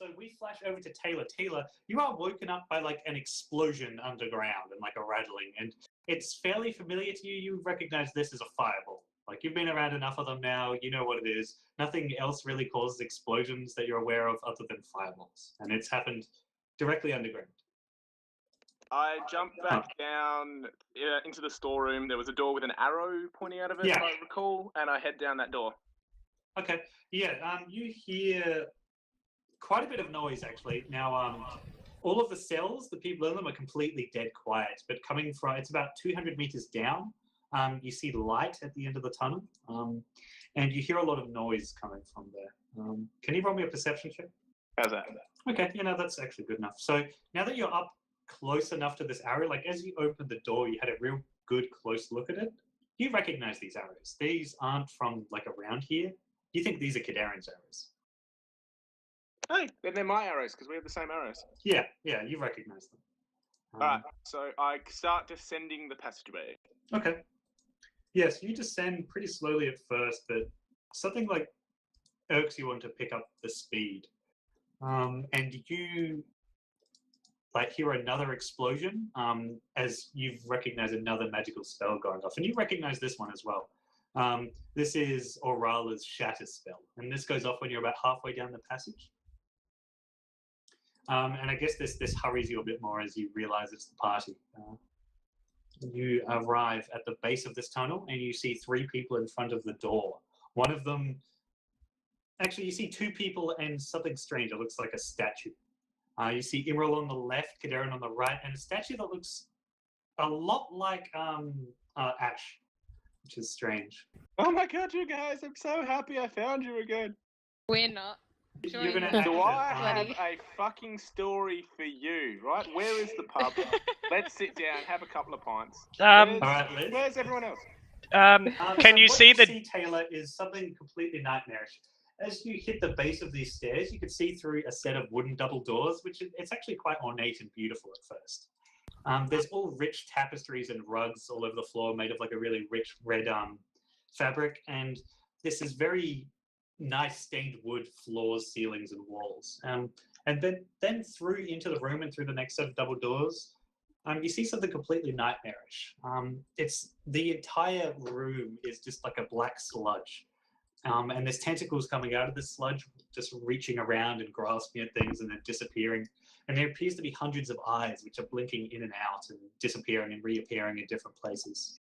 so we flash over to Taylor. Taylor, you are woken up by like an explosion underground and like a rattling, and it's fairly familiar to you. You recognize this as a fireball. Like you've been around enough of them now, you know what it is. Nothing else really causes explosions that you're aware of other than fireballs, and it's happened directly underground. I jumped back down into the storeroom. There was a door with an arrow pointing out of it, Yeah. if I recall, and I head down that door. Okay. Yeah. You hear quite a bit of noise actually. Now, all of the cells, the people in them are completely dead quiet. But coming from, it's about 200 meters down. You see light at the end of the tunnel, and you hear a lot of noise coming from there. Can you roll me a perception check? How's that? Okay. That's actually good enough. So now that you're up close enough to this arrow, like as you opened the door, you had a real good close look at it. You recognize these arrows. These aren't from like around here. You think these are Kadarin's arrows. Hey, then they're my arrows because we have the same arrows. Yeah, you recognize them. Alright, so I start descending the passageway. Okay. Yes, you descend pretty slowly at first, but something like irks you on to pick up the speed. And you like hear another explosion as you've recognized another magical spell going off. And you recognize this one as well. This is Aurala's Shatter spell. And this goes off when you're about halfway down the passage. And I guess this hurries you a bit more as you realize it's the party. You arrive at the base of this tunnel and you see 3 people in front of the door. One of them, actually you see 2 people and something strange. It looks like a statue. You see Emerald on the left, Kadarin on the right, and a statue that looks a lot like Ash, which is strange. Oh my god, you guys, I'm so happy I found you again. We're not. You're gonna Do I have a fucking story for you, right? Where is the pub? Let's sit down, have a couple of pints. All right, Liz. Where's everyone else? Can you see the... see, Taylor, is something completely nightmarish. As you hit the base of these stairs, you can see through a set of wooden double doors, which it's actually quite ornate and beautiful at first. There's all rich tapestries and rugs all over the floor made of like a really rich red fabric, and this is very nice stained wood floors, ceilings, and walls. And then through into the room and through the next set of double doors, you see something completely nightmarish. It's the entire room is just like a black sludge. And there's tentacles coming out of the sludge, just reaching around and grasping at things and then disappearing. And there appears to be hundreds of eyes, which are blinking in and out and disappearing and reappearing in different places.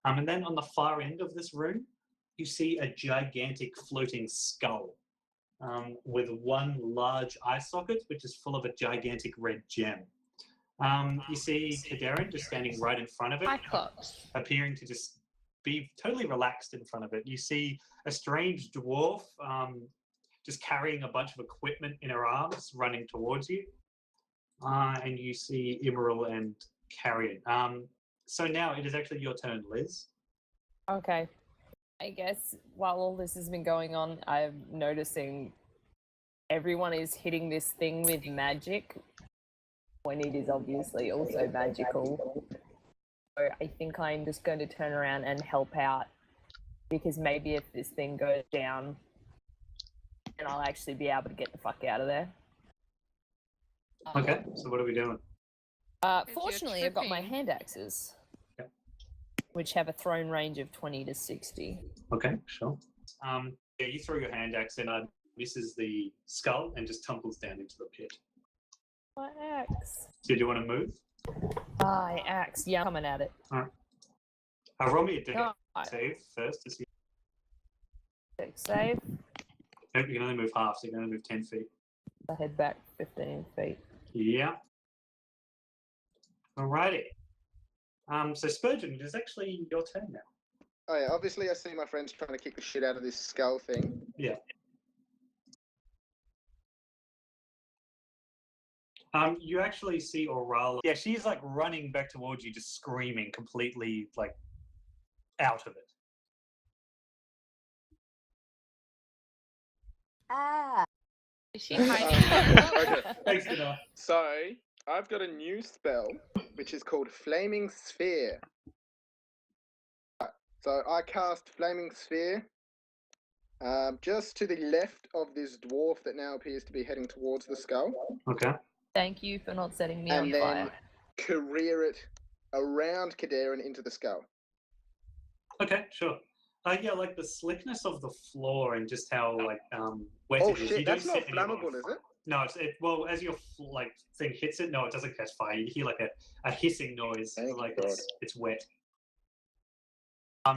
And then on the far end of this room, you see a gigantic floating skull with one large eye socket, which is full of a gigantic red gem. You see Kadarin just standing right in front of it, appearing to just be totally relaxed in front of it. You see a strange dwarf just carrying a bunch of equipment in her arms running towards you. And you see Emerald and Carrion. So now it is actually your turn, Liz. Okay. I guess while all this has been going on, I'm noticing everyone is hitting this thing with magic when it is obviously also magical. So I think I'm just going to turn around and help out, because maybe if this thing goes down, then I'll actually be able to get the fuck out of there. Okay, so what are we doing? Fortunately, I've got my hand axes, which have a thrown range of 20 to 60. Okay, sure. Yeah, you throw your hand axe and misses the skull and just tumbles down into the pit. My axe. Did you want to move? My axe. Yeah, I'm coming at it. All right. Roll me a dex save first to see. Dex save. Nope, you can only move half, so you can only move 10 feet. I head back 15 feet. Yeah. Alrighty. So Spurgeon, it is actually your turn now. Oh yeah, obviously I see my friends trying to kick the shit out of this skull thing. Yeah. You actually see Aurala. Yeah, she's like running back towards you, just screaming, completely like out of it. Ah. Is she hiding? Okay. Thanks, Dana. So I've got a new spell which is called Flaming Sphere. So I cast Flaming Sphere Just to the left of this dwarf that now appears to be heading towards the skull. Okay. Thank you for not setting me on And then fire. career it around Kadarin into the skull. Okay, sure. Yeah, like the slickness of the floor and just how wet Oh it is. shit, You that's don't not set anyone on flammable, is it? No, well, as your thing hits it, no, it doesn't catch fire. You hear like a hissing noise, Thank like God. it's wet.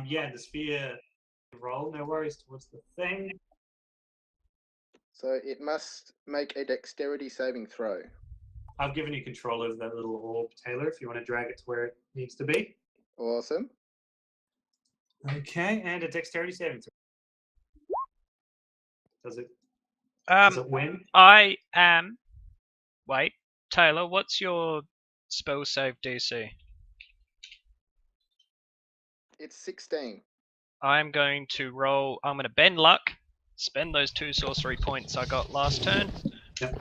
Yeah, the sphere roll, no worries towards the thing. So it must make a dexterity saving throw. I've given you control of that little orb, Taylor, if you want to drag it to where it needs to be. Awesome. Okay, and a dexterity saving throw. Does it win? I am. Wait, Taylor, what's your spell save DC? It's 16. I'm going to roll. I'm going to bend luck, spend those 2 sorcery points I got last turn, Yep.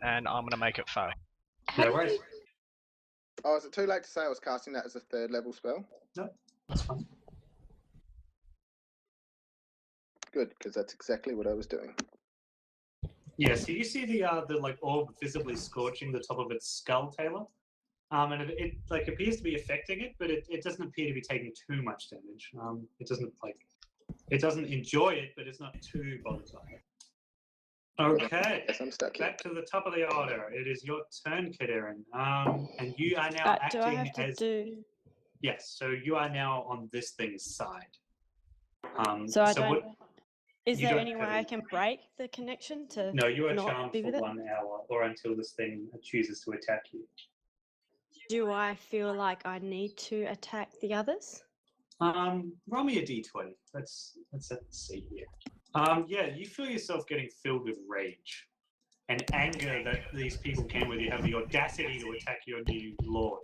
and I'm going to make it fail. No worries. Oh, is it too late to say I was casting that as a 3rd level spell? No, that's fine. Good, because that's exactly what I was doing. Yeah, so you see the orb visibly scorching the top of its skull, Taylor. And it appears to be affecting it, but it doesn't appear to be taking too much damage. It doesn't enjoy it, but it's not too bothered by it. Okay, Yes, I'm stuck here. back to the top of the order. It is your turn, Kadarin. And you are now acting do I have to as do? yes. So you are now on this thing's side. So I don't. what- Is you there don't any way have I any- can break the connection to? No, you are not charmed be for with it? 1 hour or until this thing chooses to attack you. Do I feel like I need to attack the others? Roll me a d20. Let's see here. Yeah, you feel yourself getting filled with rage and anger that these people came with you have the audacity to attack your new lord.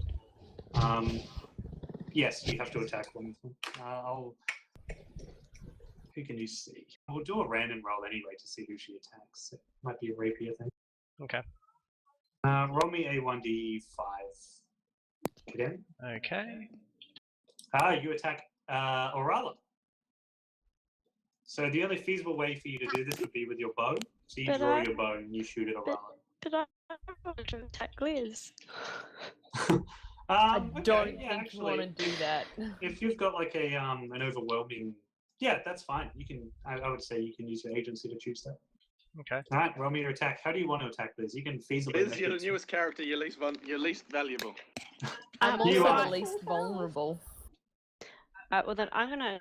Yes, you have to attack one of them. Who can you see? We'll do a random roll anyway to see who she attacks. It might be a rapier thing. Okay. Roll me a 1d5. Again. Okay. You attack Orala. So the only feasible way for you to do this would be with your bow. So you But draw I- your bow and you shoot at Orala. But I want to attack Liz. I Okay, don't yeah, think you want to actually, do that. if you've got like an overwhelming, yeah, that's fine. You can. I would say you can use your agency to choose that. Okay. All right, roll me to attack. How do you want to attack this? You can feasibly. Liz, make you're the it- newest character, you're least valuable. I'm You also are- the least vulnerable. Well then I'm gonna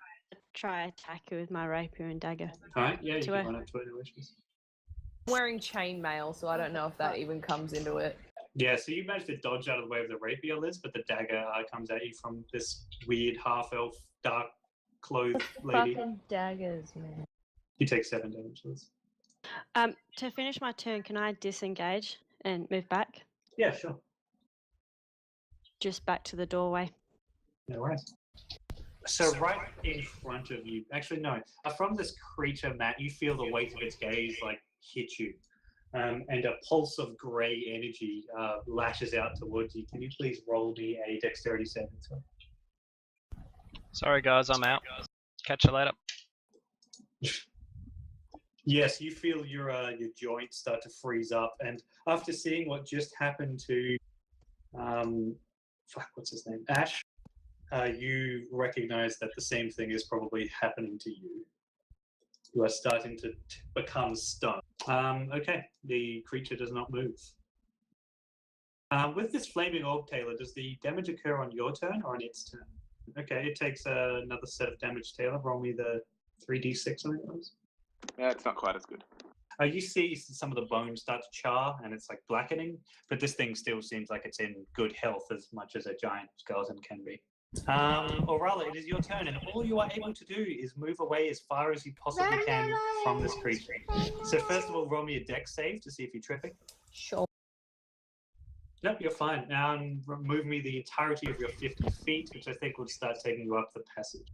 try attack her with my rapier and dagger. All right, yeah, you To can a- run up to it. No issues. I'm wearing chainmail, so I don't know if that even comes into it. Yeah, so you managed to dodge out of the way of the rapier, Liz, but the dagger comes at you from this weird half-elf, dark-clothed lady. Fucking daggers, man. You take 7 damage, Liz. To finish my turn, can I disengage and move back? Yeah, sure. Just back to the doorway. No worries. So right in front of you, actually no, from this creature, Matt, you feel the weight of its gaze hit you, and a pulse of grey energy lashes out towards you. Can you please roll me a dexterity saving throw? Sorry, guys, I'm out. Catch you later. Yes, you feel your joints start to freeze up, and after seeing what just happened to, what's his name, Ash, you recognize that the same thing is probably happening to you. You are starting to become stunned. Okay, the creature does not move. With this flaming orb, Taylor, does the damage occur on your turn or on its turn? Okay, it takes another set of damage, Taylor. Roll me the 3d6 on it, please. Yeah, it's not quite as good. You see some of the bones start to char and it's blackening, but this thing still seems like it's in good health as much as a giant skeleton can be. Orala, it is your turn, and all you are able to do is move away as far as you possibly can from this creature. So first of all, roll me a dex save to see if you're tripping. Sure. Nope, you're fine. Now move me the entirety of your 50 feet, which I think would start taking you up the passage.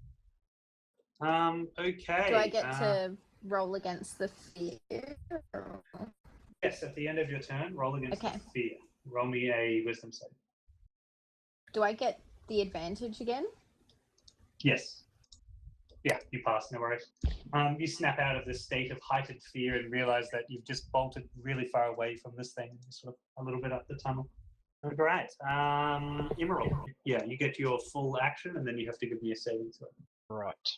Okay. Do I get to roll against the fear? Yes, at the end of your turn, roll against Okay. fear. Roll me a wisdom save. Do I get the advantage again? Yes. Yeah, you pass, no worries. You snap out of this state of heightened fear and realize that you've just bolted really far away from this thing, sort of a little bit up the tunnel. Great. Emerald. Yeah, you get your full action, and then you have to give me a saving throw. Right.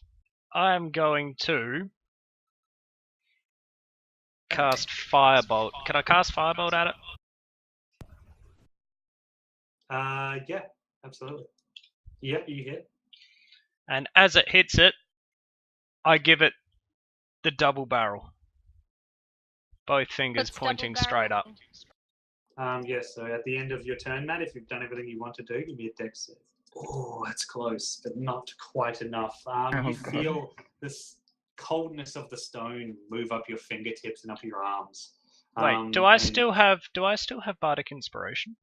I'm going to cast Firebolt. Can I cast Firebolt at it? Yeah, absolutely. Yep, you hit. And as it hits it, I give it the double barrel. Both fingers What's pointing double straight up. barrel? Yes, so at the end of your turn, Matt, if you've done everything you want to do, give me a dex save. Oh, that's close, but not quite enough. You feel this coldness of the stone move up your fingertips and up your arms. Wait, do I still have bardic inspiration?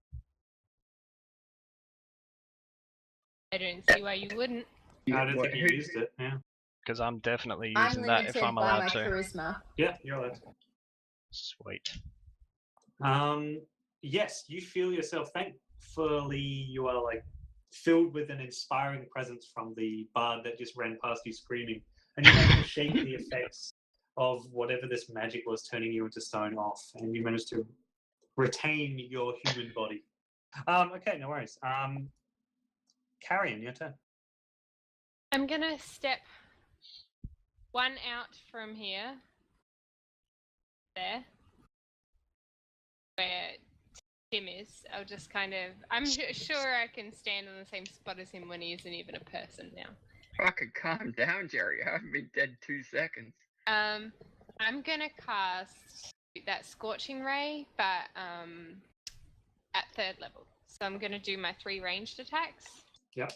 I don't see why you wouldn't. I don't think you used it. Yeah. Because I'm definitely I'm using that limited if I'm by allowed my to. charisma. Yeah, you're allowed. Sweet. Yes, you feel yourself. Thankfully, you are like filled with an inspiring presence from the bard that just ran past you screaming, and you managed to shake the effects of whatever this magic was turning you into stone off, and you managed to retain your human body. Okay, no worries. Carrion, your turn. I'm gonna step one out from here. There. Where Tim is. I'll just kind of... I'm sure I can stand on the same spot as him when he isn't even a person now. Fucking calm down, Jerry. I haven't been dead 2 seconds. I'm gonna cast that Scorching Ray, but at 3rd level. So I'm gonna do my 3 ranged attacks. Yep.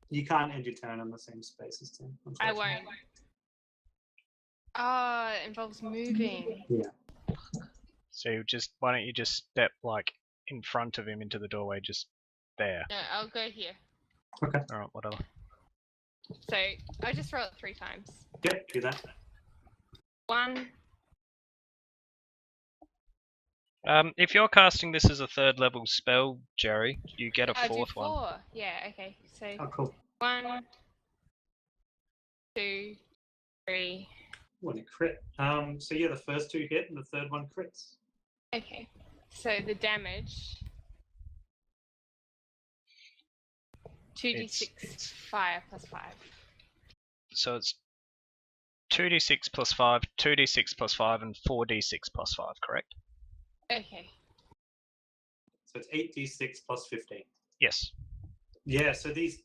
You can't end your turn on the same space as Tim. I won't. Oh, it involves moving. Yeah. So why don't you just step like in front of him into the doorway, just there. No, I'll go here. Okay. All right, whatever. So I'll just roll it 3 times. Yep, do that. 1. If you're casting this as a 3rd level spell, Jerry, you get a I do 4th one. 4. Yeah, okay. So Oh, cool. 1, 2, 3. What a crit. So yeah, the first 2 hit and the 3rd one crits. Okay. So the damage 2d6 fire plus 5. So it's 2d6 plus 5, 2d6 plus 5, and 4d6 plus 5, correct? Okay. So it's 8d6 plus 15. Yes. Yeah, so these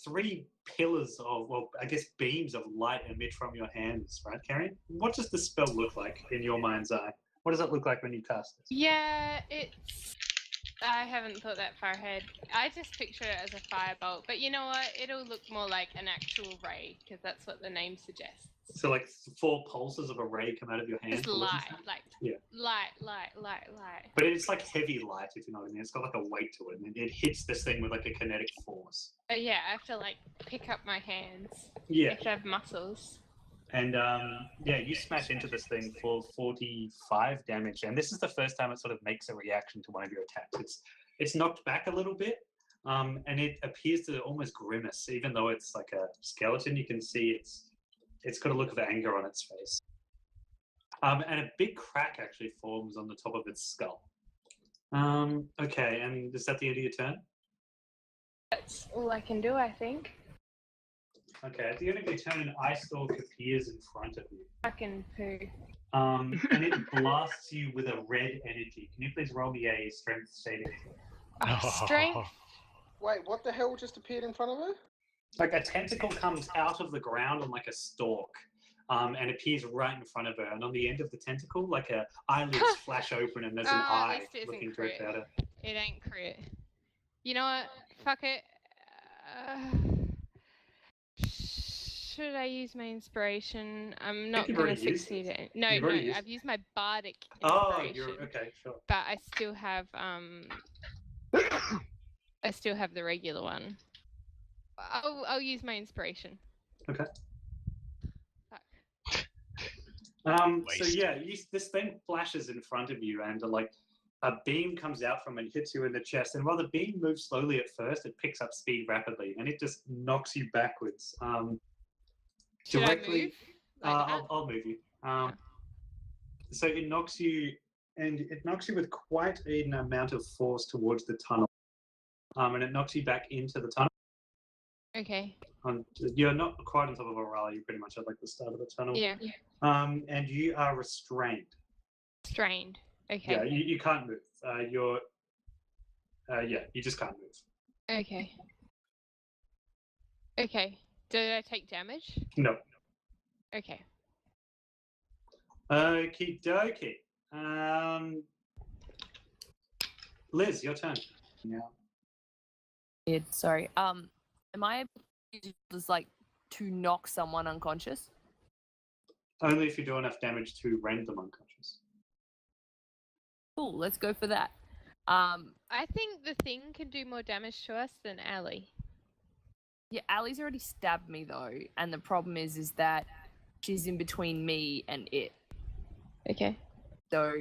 3 pillars of, well, I guess beams of light emit from your hands, right, Carrion? What does the spell look like in your mind's eye? What does it look like when you cast it? Yeah, it's... I haven't thought that far ahead. I just picture it as a firebolt, but you know what? It'll look more like an actual ray, because that's what the name suggests. So like 4 pulses of a ray come out of your hand? It's light, like yeah. light. But it's like heavy light, if you know what I mean. It's got like a weight to it, and it hits this thing with like a kinetic force. Yeah, I have to like pick up my hands. Yeah. I have to have muscles. And yeah, you smash into this thing for 45 damage, and this is the first time it sort of makes a reaction to one of your attacks. It's knocked back a little bit, and it appears to almost grimace, even though it's like a skeleton. You can see it's got a look of anger on its face, and a big crack actually forms on the top of its skull. Okay, and is that the end of your turn? That's all I can do, I think. Okay, at the end of your turn, an ice stalk appears in front of you. Fucking poo. And it blasts you with a red energy. Can you please roll me a strength saving throw? Strength? Wait, what the hell just appeared in front of her? Like a tentacle comes out of the ground on like a stalk, and appears right in front of her. And on the end of the tentacle, like her eyelids flash open, and there's an At eye least it isn't looking crit. directly at her. It ain't crit. You know what? Fuck it. Should I use my inspiration? I'm not you've going already to used succeed it. it. No, You've already used I've used my bardic Oh, inspiration. you're okay, sure. But I still have the regular one. I'll use my inspiration. Okay. Fuck. So yeah, this thing flashes in front of you, and like a beam comes out from it, hits you in the chest, and while the beam moves slowly at first, it picks up speed rapidly, and it just knocks you backwards. Should I directly. move? Like that? I'll move you. So it knocks you, and it knocks you with quite an amount of force towards the tunnel. And it knocks you back into the tunnel. Okay. You're not quite on top of Aurora. You're pretty much at like the start of the tunnel. Yeah. And you are restrained. Strained. Okay. Yeah, you can't move. You just can't move. Okay. Okay. Did I take damage? No. Okay. Okie dokie. Liz, your turn. Yeah. Weird, sorry. Am I able to use this, like, to knock someone unconscious? Only if you do enough damage to rend them unconscious. Cool, let's go for that. I think the thing can do more damage to us than Allie. Yeah, Allie's already stabbed me though, and the problem is that she's in between me and it. Okay. So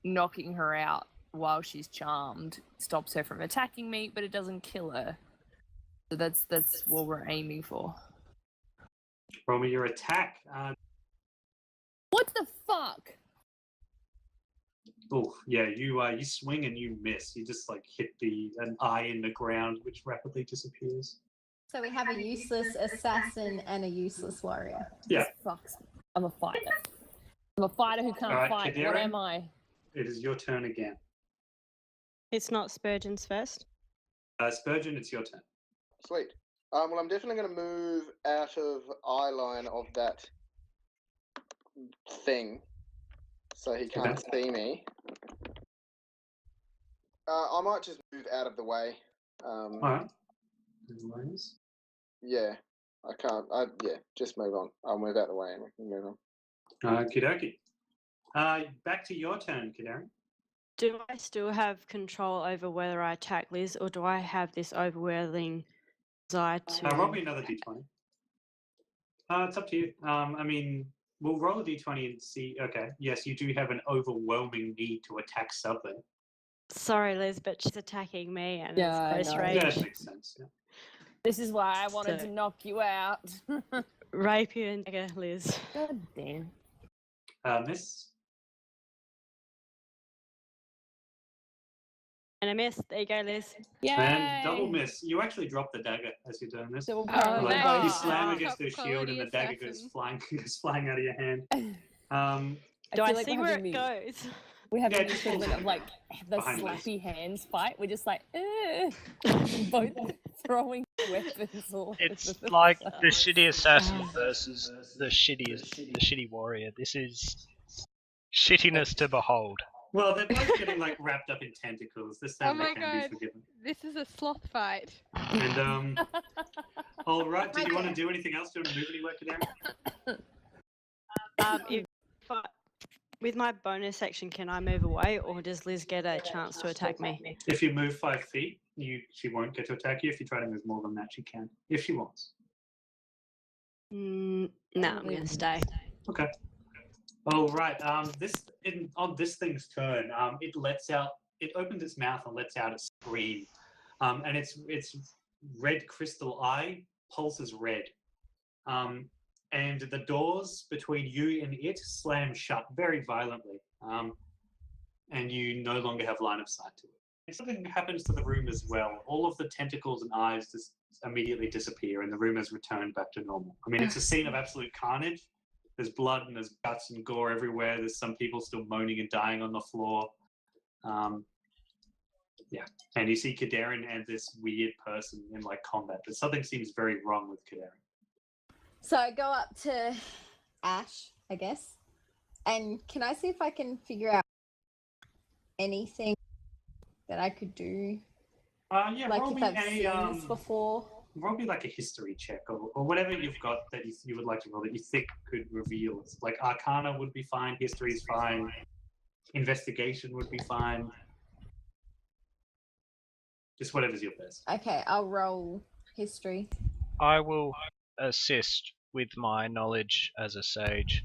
knocking her out while she's charmed stops her from attacking me, but it doesn't kill her. So that's what we're aiming for. Roll me your attack. What the fuck? Oh, yeah, you swing and you miss. You just like hit an eye in the ground, which rapidly disappears. So we have a useless assassin and a useless warrior. Yeah. Fucks. I'm a fighter. I'm a fighter who can't Alright, fight. Kadira? What am I? It is your turn again. It's not Spurgeon's first. Spurgeon, it's your turn. Sweet. Well, I'm definitely going to move out of eye line of that thing, so he can't see me. I might just move out of the way. All right. Yeah, I can't. Yeah, just move on. I'll move out of the way and we can move on. Okie dokie. Back to your turn, Kadari. Do I still have control over whether I attack Liz, or do I have this overwhelming desire to... Roll me another d20. It's up to you. I mean, we'll roll a d20 and see. Okay, yes, you do have an overwhelming need to attack something. Sorry, Liz, but she's attacking me and Yeah, it's I close know. range. Yeah, that makes sense. Yeah. This is why I wanted So- to knock you out. Rapier and dagger, Liz. God damn. Miss. And a miss. There you go, Liz. Yay! And double miss. You actually drop the dagger as you're doing this. So we're Oh, apparently Like, nice. you both- slam Top against their shield and the dagger goes quality flying out of your hand. I Do I feel like see we're where having it the- goes? We're having Yeah, the just equivalent of like the behind us. slappy hands fight. We're just like, both throwing weapons all over It's the like place. the shitty assassin versus the shitty warrior. This is shittiness to behold. Well, they're both getting like wrapped up in tentacles. This Oh time my they can God. be forgiven. This is a sloth fight. And all right. Did you want to do anything else? Do you want to move anywhere, Kadari? With my bonus action, can I move away, or does Liz get a chance to attack me? If you move 5 feet, she won't get to attack you. If you try to move more than that, she can. If she wants. No, I'm going to stay. Okay. All right. On this thing's turn, it opens its mouth and lets out a scream. And its red crystal eye pulses red. And the doors between you and it slam shut very violently. And you no longer have line of sight to it. And something happens to the room as well. All of the tentacles and eyes just immediately disappear and the room has returned back to normal. I mean, it's a scene of absolute carnage. There's blood and there's guts and gore everywhere. There's some people still moaning and dying on the floor. Yeah. And you see Kadarin and this weird person in like combat. But something seems very wrong with Kadarin. So I go up to Ash, I guess, and can I see if I can figure out anything that I could do? Yeah, Like roll if me I've seen this a before. roll me like a history check or whatever you've got that you would like to roll that you think could reveal it. Like Arcana would be fine, history is fine, investigation would be fine. Just whatever's your best. Okay, I'll roll history. I will assist with my knowledge as a sage.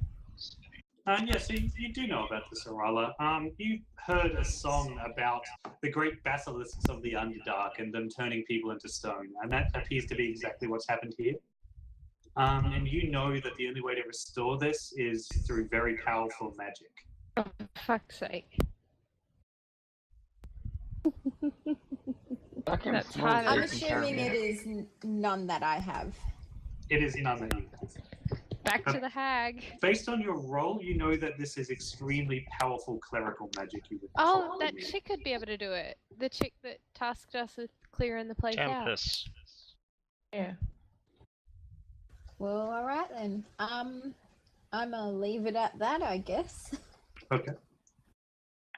Yeah, so you do know about the Sorala. You heard a song about the great basilisks of the Underdark and them turning people into stone, and that appears to be exactly what's happened here. And you know that the only way to restore this is through very powerful magic. Oh, for fuck's sake. That's hard. I'm assuming it is none that I have. It is none that you have. Back to the hag. Based on your role, you know that this is extremely powerful clerical magic. You would Oh, probably that need. chick could be able to do it. The chick that tasked us with clearing the place out. Tempest. Yeah. Well, all right then. I'm gonna leave it at that, I guess. Okay.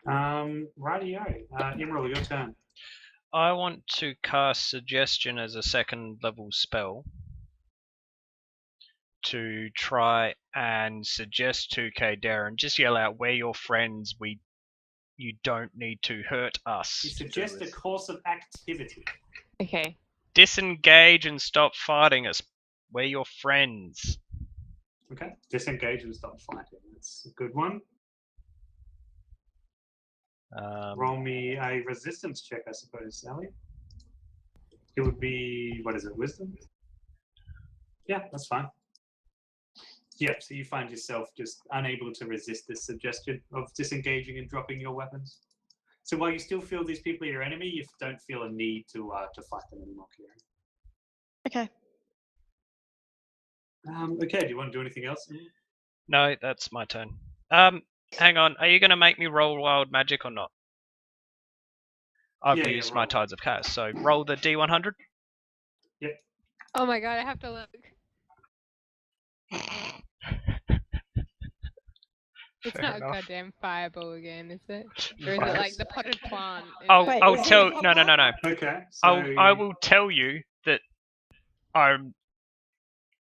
Rightio. Emerald, your turn. I want to cast Suggestion as a second level spell to try and suggest to Darren, just yell out, "We're your friends. You don't need to hurt us." You suggest a course of activity. Okay. Disengage and stop fighting us. We're your friends. Okay. Disengage and stop fighting. That's a good one. Roll me a resistance check, I suppose, Sally. It would be, what is it, wisdom? Yeah, that's fine. Yeah, so you find yourself just unable to resist this suggestion of disengaging and dropping your weapons. So while you still feel these people are your enemy, you don't feel a need to fight them anymore, Kieran. Okay. Okay, do you want to do anything else? No, that's my turn. Hang on. Are you going to make me roll wild magic or not? I've Yeah, used roll. my Tides of Chaos, so roll the D100. Yep. Oh my god, I have to look. It's Fair not enough. a goddamn fireball again, is it? Or is it like the potted plant? Is Wait, I'll is it tell. a No. Okay, so... I will tell you that I'm.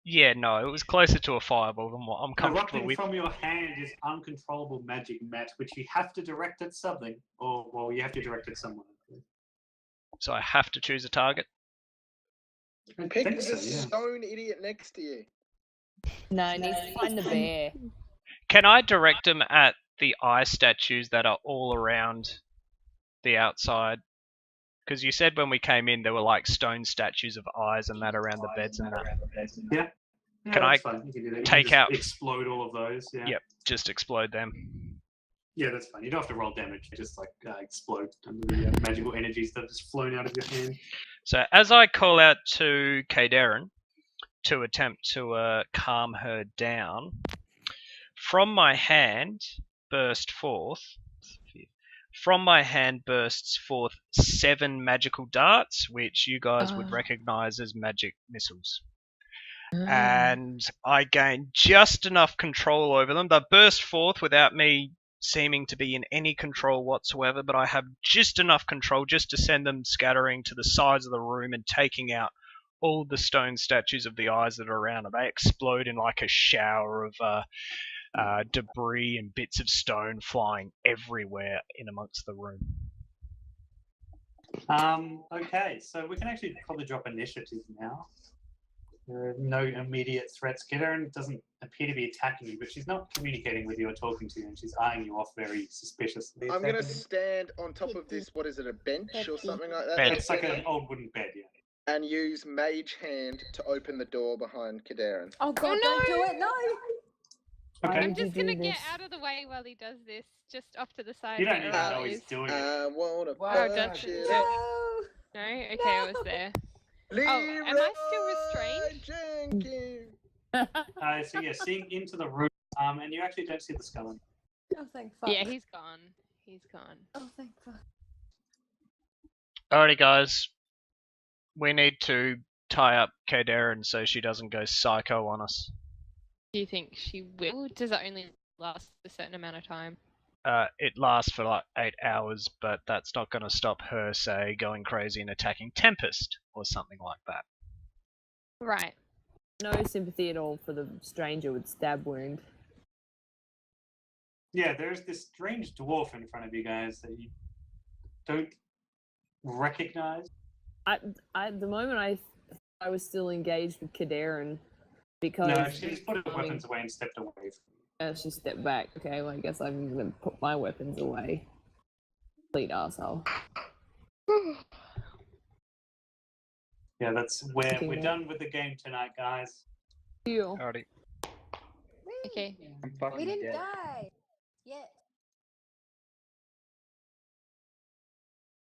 Yeah, no, it was closer to a fireball than what I'm comfortable Erupting with. from your hand is uncontrollable magic, Matt, which you have to direct at something, or, well, you have to direct at someone. So I have to choose a target. I Pick think the so, yeah. stone idiot next to you. No, it needs to find the bear. Can I direct them at the eye statues that are all around the outside? Because you said when we came in there were like stone statues of eyes and that around the beds and that. Yeah. Can that's I fine. You can do that. You take can just out- explode all of those? Yeah. Yep, just explode them. Yeah, that's fine. You don't have to roll damage. You just like explode under the magical energies that have just flown out of your hand. So as I call out to Darren to attempt to calm her down, from my hand bursts forth 7 magical darts, which you guys would recognize as magic missiles. And I gain just enough control over them. They burst forth without me seeming to be in any control whatsoever, but I have just enough control just to send them scattering to the sides of the room and taking out all the stone statues of the eyes that are around, and they explode in like a shower of debris and bits of stone flying everywhere in amongst the room. Okay, so we can actually probably drop initiative now. There are no immediate threats. Kidaren doesn't appear to be attacking you, but she's not communicating with you or talking to you, and she's eyeing you off very suspiciously. I'm going to stand on top of this, what is it, a bench or something like that? Bed. It's like an old wooden bed, yeah. And use Mage Hand to open the door behind Kidaren. Oh god, no! don't do it, no! Why Okay. I'm would you just do gonna get this? out of the way while he does this, just off to the side. You don't where even know Riley he's is. doing it. I wanna Wow, fuck that's- you. No! No? Okay, I was there. Oh, am I still restrained? Jenkins. So yeah, seeing into the room, and you actually don't see the skeleton. Oh, thank fuck. Yeah, he's gone. He's gone. Oh, thank fuck. Alrighty, guys. We need to tie up Darren so she doesn't go psycho on us. Do you think she will? Does it only last a certain amount of time? It lasts for like 8 hours, but that's not going to stop her, say, going crazy and attacking Tempest or something like that. Right. No sympathy at all for the stranger with stab wound. Yeah, there's this strange dwarf in front of you guys that you don't recognize. At the moment, I was still engaged with Kidaren because No, she's put her weapons away and stepped away from you. she stepped back. Okay, well I guess I'm gonna put my weapons away. Complete arsehole. Yeah, that's where Okay. we're done with the game tonight, guys. You. Alrighty. Whee! Okay. I'm fucking We didn't dead. die.